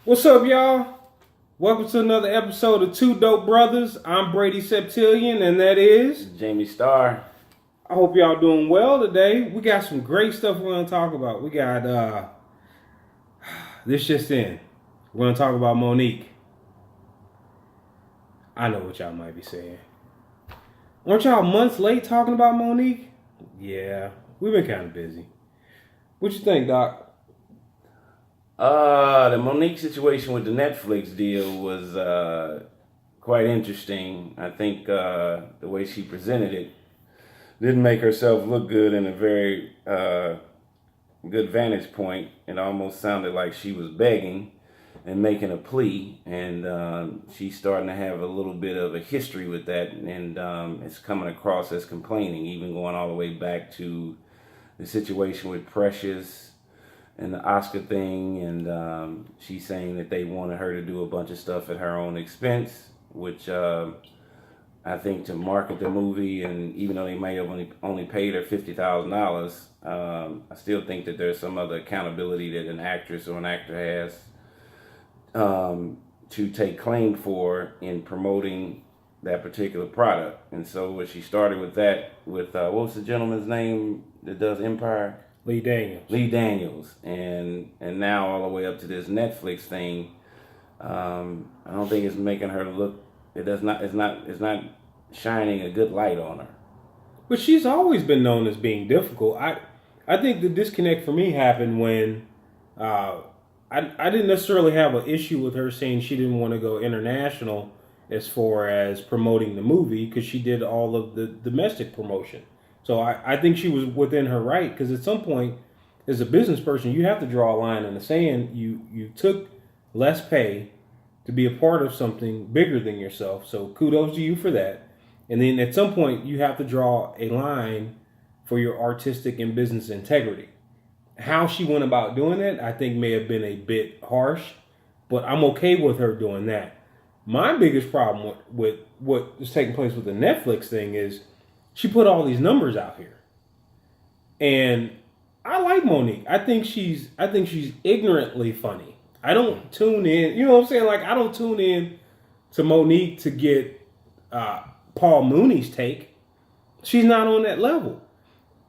What's up, y'all? Welcome to another episode of Two Dope Brothers. I'm Brady Septillion, and that is. Jamie Starr. I hope y'all doing well today. We got some great stuff we're gonna talk about. We got this just in. We're gonna talk about Monique. I know what y'all might be saying. Weren't y'all months late talking about Monique? Yeah, we've been kind of busy. What you think, Doc? The Monique situation with the Netflix deal was quite interesting. I think the way she presented it didn't make herself look good in a very good vantage point. It almost sounded like she was begging and making a plea, and she's starting to have a little bit of a history with that, and it's coming across as complaining, even going all the way back to the situation with Precious and the Oscar thing, and she's saying that they wanted her to do a bunch of stuff at her own expense, which I think to market the movie, and even though they may have only paid her $50,000, I still think that there's some other accountability that an actress or an actor has to take claim for in promoting that particular product. And so when she started with that, with what was the gentleman's name that does Empire? Lee Daniels. Lee Daniels, and now all the way up to this Netflix thing. I don't think it's making her look. It does not. It's not shining a good light on her. But she's always been known as being difficult. I think the disconnect for me happened when I didn't necessarily have an issue with her saying she didn't want to go international as far as promoting the movie because she did all of the domestic promotion. So I think she was within her right because at some point, as a business person, you have to draw a line in the sand. You took less pay to be a part of something bigger than yourself. So kudos to you for that. And then at some point, you have to draw a line for your artistic and business integrity. How she went about doing it, I think may have been a bit harsh, but I'm okay with her doing that. My biggest problem with what is taking place with the Netflix thing is she put all these numbers out here. And I like Monique. I think she's ignorantly funny. I don't tune in, you know what I'm saying? Like I don't tune in to Monique to get Paul Mooney's take. She's not on that level.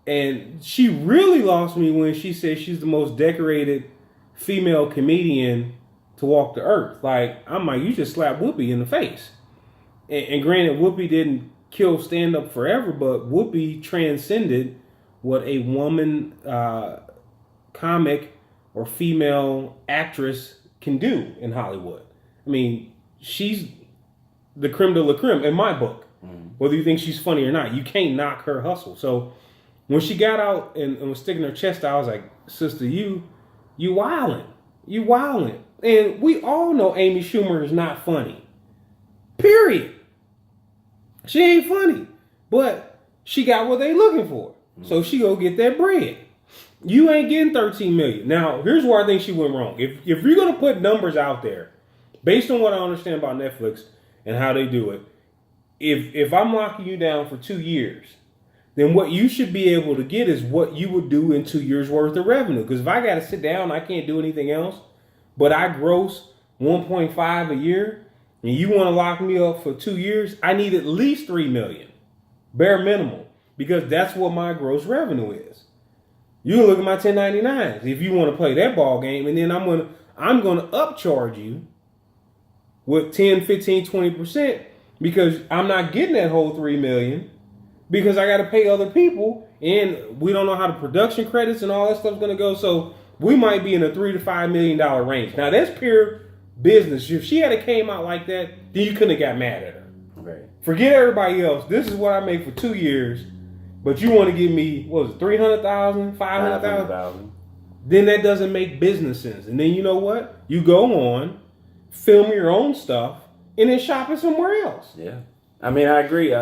And she really lost me when she said she's the most decorated female comedian to walk the earth. Like, I'm like, you just slapped Whoopi in the face. And granted, Whoopi didn't kill stand-up forever, but Whoopi transcended what a woman comic or female actress can do in Hollywood. I mean, she's the creme de la creme in my book. Whether you think she's funny or not, you can't knock her hustle. So when she got out and was sticking her chest out, I was like, sister, you wildin'. You wildin'. And we all know Amy Schumer is not funny. Period. She ain't funny. But she got what they looking for. So she go get that bread. You ain't getting $13 million. Now, here's where I think she went wrong. If you're going to put numbers out there, based on what I understand about Netflix and how they do it, if I'm locking you down for 2 years, then what you should be able to get is what you would do in 2 years worth of revenue. Because if I got to sit down, I can't do anything else, but I gross 1.5 a year, and you want to lock me up for 2 years, I need at least $3 million, bare minimum, because that's what my gross revenue is. You can look at my 1099s if you want to play that ball game, and then I'm gonna upcharge you with 10, 15, 20% because I'm not getting that whole $3 million. Because I got to pay other people, and we don't know how the production credits and all that stuff's going to go. So we might be in a $3 to $5 million range. Now that's pure business. If she had came out like that, then you couldn't have got mad at her. Right. Forget everybody else. This is what I make for 2 years, but you want to give me what was it, 300,000, 500,000? Then that doesn't make business sense. And then you know what? You go on, film your own stuff, and then shop it somewhere else. Yeah. I mean, I agree.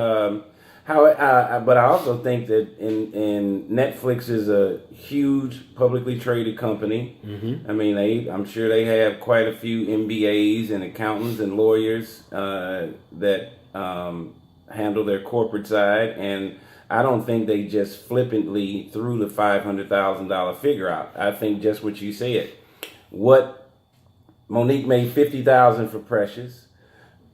But I also think that in Netflix is a huge publicly traded company. Mm-hmm. I mean, I'm sure they have quite a few MBAs and accountants and lawyers that handle their corporate side, and I don't think they just flippantly threw the $500,000 figure out. I think just what you said. What Monique made 50,000 for Precious.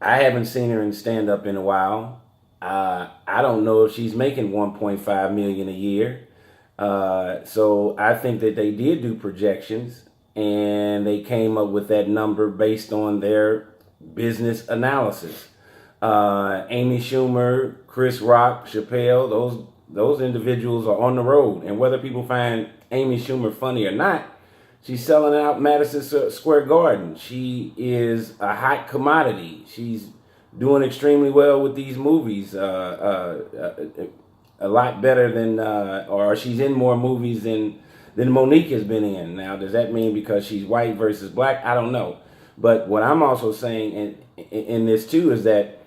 I haven't seen her in stand up in a while. I don't know if she's making 1.5 million a year. So I think that they did do projections and they came up with that number based on their business analysis. Amy Schumer, Chris Rock, Chappelle, those individuals are on the road. And whether people find Amy Schumer funny or not, she's selling out Madison Square Garden. She is a hot commodity. She's doing extremely well with these movies. A lot better than, or she's in more movies than Monique has been in. Now, does that mean because she's white versus black? I don't know. But what I'm also saying in this too is that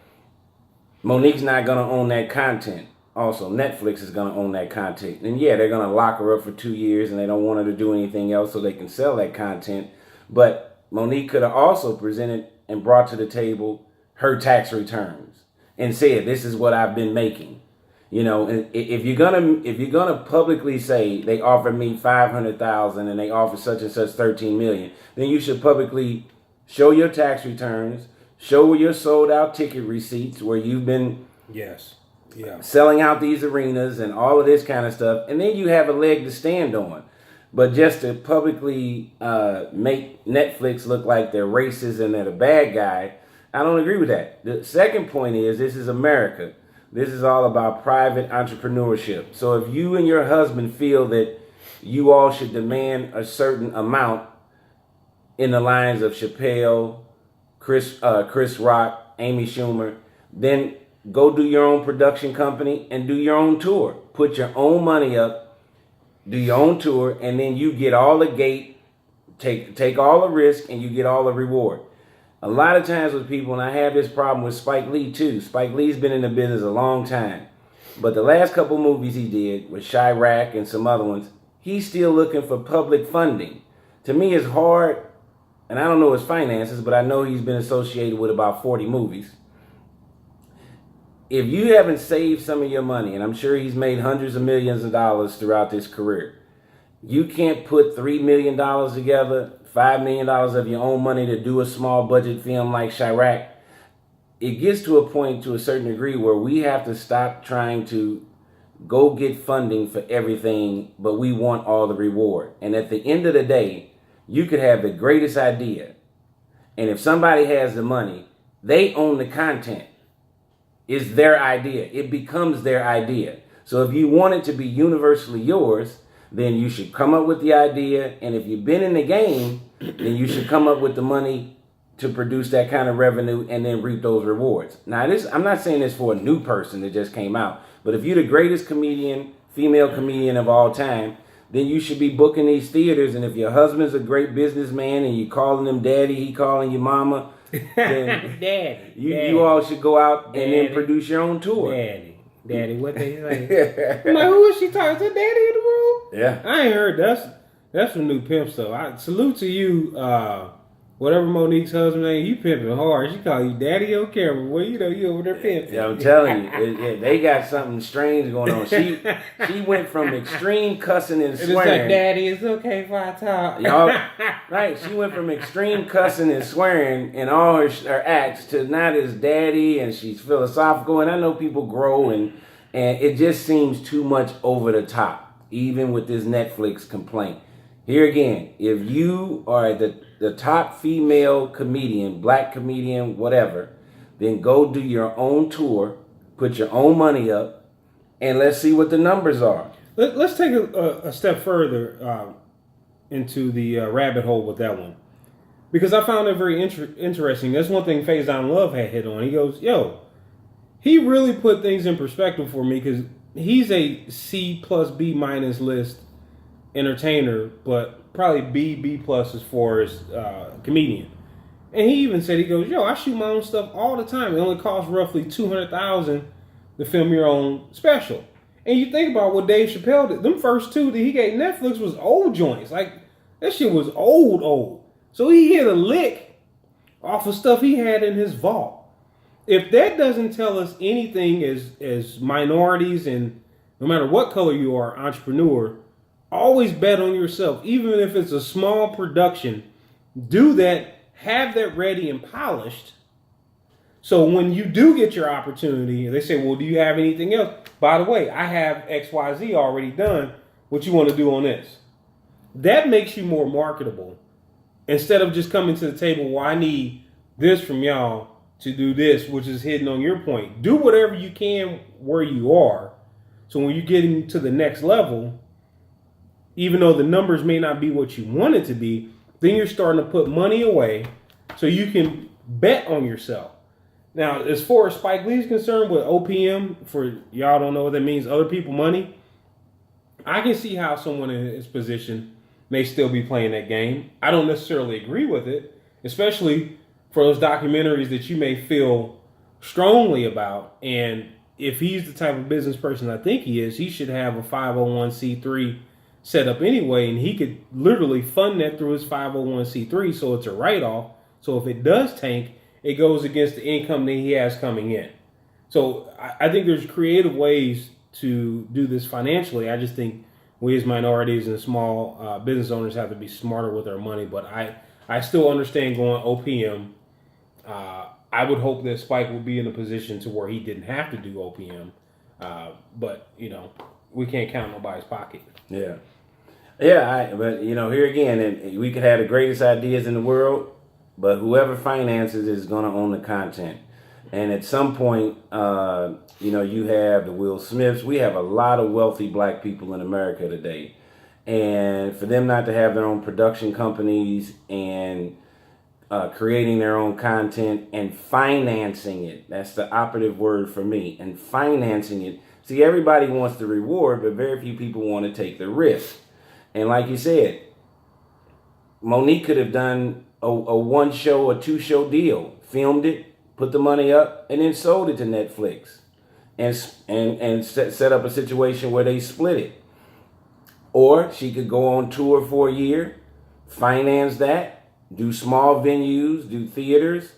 Monique's not going to own that content. Also, Netflix is going to own that content. And yeah, they're going to lock her up for 2 years and they don't want her to do anything else so they can sell that content. But Monique could have also presented and brought to the table her tax returns and said, this is what I've been making. You know, if you're gonna publicly say they offered me 500,000 and they offer such and such 13 million, then you should publicly show your tax returns, show your sold out ticket receipts where you've been selling out these arenas and all of this kind of stuff, and then you have a leg to stand on. But just to publicly make Netflix look like they're racist and they're the bad guy, I don't agree with that. The second point is this is America. This is all about private entrepreneurship. So if you and your husband feel that you all should demand a certain amount in the lines of Chappelle, Chris Rock, Amy Schumer, then go do your own production company and do your own tour. Put your own money up, do your own tour, and then you get all the gate, take all the risk, and you get all the reward. A lot of times with people, and I have this problem with Spike Lee too. Spike Lee's been in the business a long time. But the last couple movies he did with Chirac and some other ones, he's still looking for public funding. To me, it's hard, and I don't know his finances, but I know he's been associated with about 40 movies. If you haven't saved some of your money, and I'm sure he's made hundreds of millions of dollars throughout his career, you can't put $3 million together, $5 million of your own money to do a small budget film like Chirac. It gets to a point to a certain degree where we have to stop trying to go get funding for everything, but we want all the reward. And at the end of the day, you could have the greatest idea. And if somebody has the money, they own the content. It's their idea. It becomes their idea. So if you want it to be universally yours, then you should come up with the idea. And if you've been in the game, then you should come up with the money to produce that kind of revenue and then reap those rewards. Now, I'm not saying this for a new person that just came out, but if you're the greatest comedian, female comedian of all time, then you should be booking these theaters. And if your husband's a great businessman and you calling him daddy, he calling you mama, then Daddy, you all should go out and then produce your own tour. Daddy, what they say? I'm like, who is she talking to? Daddy in the room? Yeah. I ain't heard that's some new pimp stuff. I salute to you, whatever Monique's husband name, you pimping hard. She call you daddy on camera. Well, you know, you over there pimping. Yeah, I'm telling you, they got something strange going on. She went from extreme cussing and swearing. It's like, daddy, it's okay if I talk. Y'all, right, she went from extreme cussing and swearing in all her acts to now this daddy, and she's philosophical. And I know people grow, and it just seems too much over the top, even with this Netflix complaint. Here again, if you are the top female comedian, black comedian, whatever, then go do your own tour, put your own money up, and let's see what the numbers are. Let's take a step further into the rabbit hole with that one. Because I found it very interesting. That's one thing Faison Love had hit on. He goes, yo, he really put things in perspective for me because he's a C plus B minus list entertainer, but probably B plus as far as comedian. And he even said, he goes, yo, I shoot my own stuff all the time. It only costs roughly $200,000 to film your own special. And you think about what Dave Chappelle did. Them first two that he gave Netflix was old joints. Like, that shit was old. So he hit a lick off of stuff he had in his vault. If that doesn't tell us anything as minorities, and no matter what color you are, entrepreneur, always bet on yourself. Even if it's a small production, do that. have that ready and polished. So when you do get your opportunity, they say, well, do you have anything else? By the way, I have XYZ already done. What you want to do on this? That makes you more marketable. Instead of just coming to the table, well, I need this from y'all to do this, which is hitting on your point. Do whatever you can where you are. So when you're getting to the next level, even though the numbers may not be what you want it to be, then you're starting to put money away so you can bet on yourself. Now, as far as Spike Lee's concerned with OPM, for y'all don't know what that means, other people money, I can see how someone in his position may still be playing that game. I don't necessarily agree with it, especially for those documentaries that you may feel strongly about. And if he's the type of business person I think he is, he should have a 501c3 set up anyway, and he could literally fund that through his 501c3, so it's a write-off. So if it does tank, it goes against the income that he has coming in. So I think there's creative ways to do this financially. I just think we as minorities and small business owners have to be smarter with our money. But I still understand going OPM. I would hope that Spike would be in a position to where he didn't have to do OPM. But, we can't count nobody's pocket. Yeah. Yeah, but here again, and we could have the greatest ideas in the world, but whoever finances is going to own the content. And at some point, you have the Will Smiths. We have a lot of wealthy black people in America today. And for them not to have their own production companies and creating their own content and financing it, that's the operative word for me, and financing it. See, everybody wants the reward, but very few people want to take the risk. And like you said, Monique could have done a one show, a 2 show deal, filmed it, put the money up, and then sold it to Netflix, and set up a situation where they split it. Or she could go on tour for a year, finance that, do small venues, do theaters,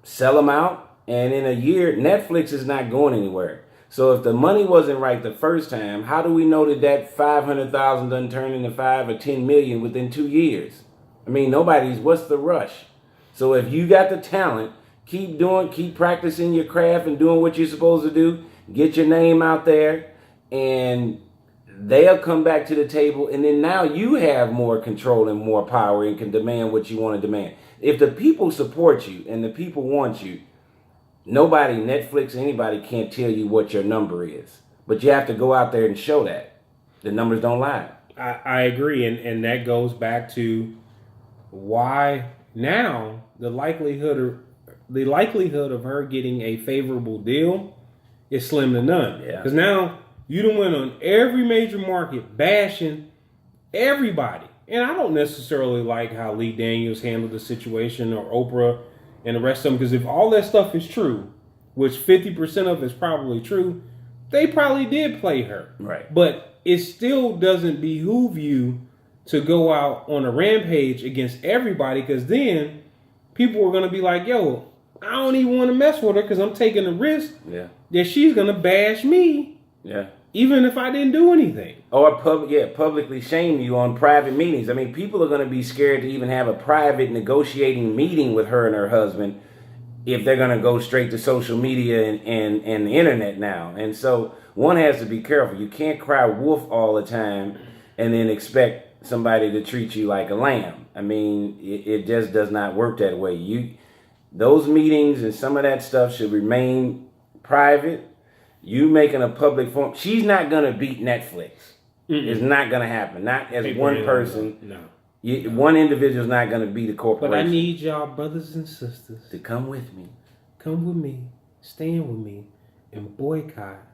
sell them out, and in a year, Netflix is not going anywhere. So if the money wasn't right the first time, how do we know that $500,000 doesn't turn into 5 or 10 million within 2 years? I mean, what's the rush? So if you got the talent, keep practicing your craft and doing what you're supposed to do. Get your name out there, and they'll come back to the table. And then now you have more control and more power and can demand what you want to demand. If the people support you and the people want you, nobody, Netflix, anybody can't tell you what your number is. But you have to go out there and show that. The numbers don't lie. I agree. And that goes back to why now the likelihood of her getting a favorable deal is slim to none. Yeah. Because now you done went on every major market bashing everybody. And I don't necessarily like how Lee Daniels handled the situation, or Oprah and the rest of them, because if all that stuff is true, which 50% of it is probably true, they probably did play her. Right. But it still doesn't behoove you to go out on a rampage against everybody, because then people are going to be like, yo, I don't even want to mess with her because I'm taking the risk that she's going to bash me, even if I didn't do anything. Or publicly shame you on private meetings. I mean, people are going to be scared to even have a private negotiating meeting with her and her husband if they're going to go straight to social media and the internet now. And so one has to be careful. You can't cry wolf all the time and then expect somebody to treat you like a lamb. I mean, it just does not work that way. Those meetings and some of that stuff should remain private. You making a public forum. She's not going to beat Netflix. Mm-mm. It's not going to happen. Not as one person. No. One individual is not going to beat a corporation. But I need y'all brothers and sisters to come with me. Come with me. Stand with me. And boycott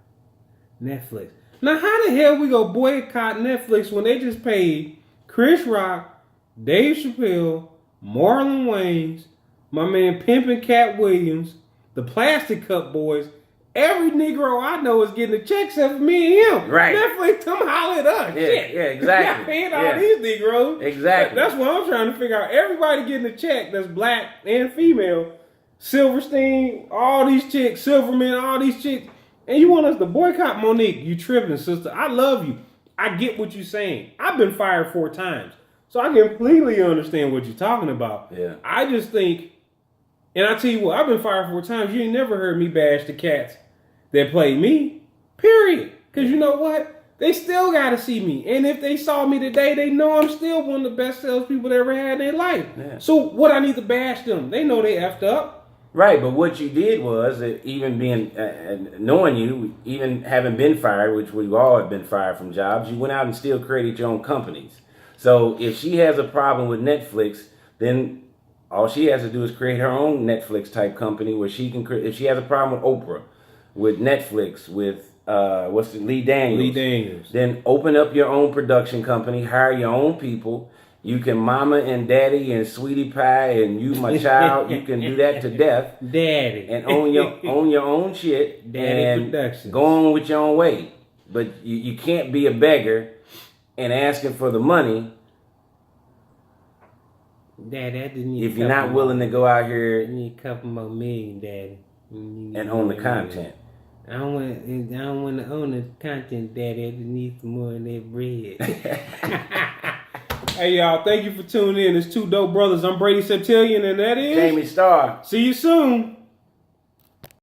Netflix. Now, how the hell we go boycott Netflix when they just paid Chris Rock, Dave Chappelle, Marlon Wayans, my man Pimpin' Cat Williams, the Plastic Cup Boys? Every Negro I know is getting a check except for me and him. Right. Netflix, come holler at us. Yeah, exactly. Y'all paying all these Negroes. Exactly. That's what I'm trying to figure out. Everybody getting a check that's black and female. Silverstein, all these chicks, Silverman, all these chicks. And you want us to boycott Monique? You tripping, sister. I love you. I get what you're saying. I've been fired 4 times. So I completely understand what you're talking about. Yeah. I just think, and I tell you what, I've been fired 4 times. You ain't never heard me bash the cats that played me. Period. Because you know what? They still got to see me. And if they saw me today, they know I'm still one of the best salespeople they ever had in their life. Yeah. So what I need to bash them? They know they effed up. Right, but what you did was, even being, knowing you, even having been fired, which we all have been fired from jobs, you went out and still created your own companies. So if she has a problem with Netflix, then all she has to do is create her own Netflix type company where she can create. If she has a problem with Oprah, with Netflix, with Lee Daniels, then open up your own production company, hire your own people. You can mama and daddy and sweetie pie and you my child. You can do that to death. Daddy. And own your own shit. Daddy and Productions. Go on with your own way. But you can't be a beggar and asking for the money. Daddy, I just need if you're not willing to go out here. I need a couple more million, Daddy. And own the content. I don't want to own the content, Daddy. I just need some more of that bread. Hey, y'all, thank you for tuning in. It's 2 Dope Brothers. I'm Brady Septillion, and that is Jamie Starr. See you soon.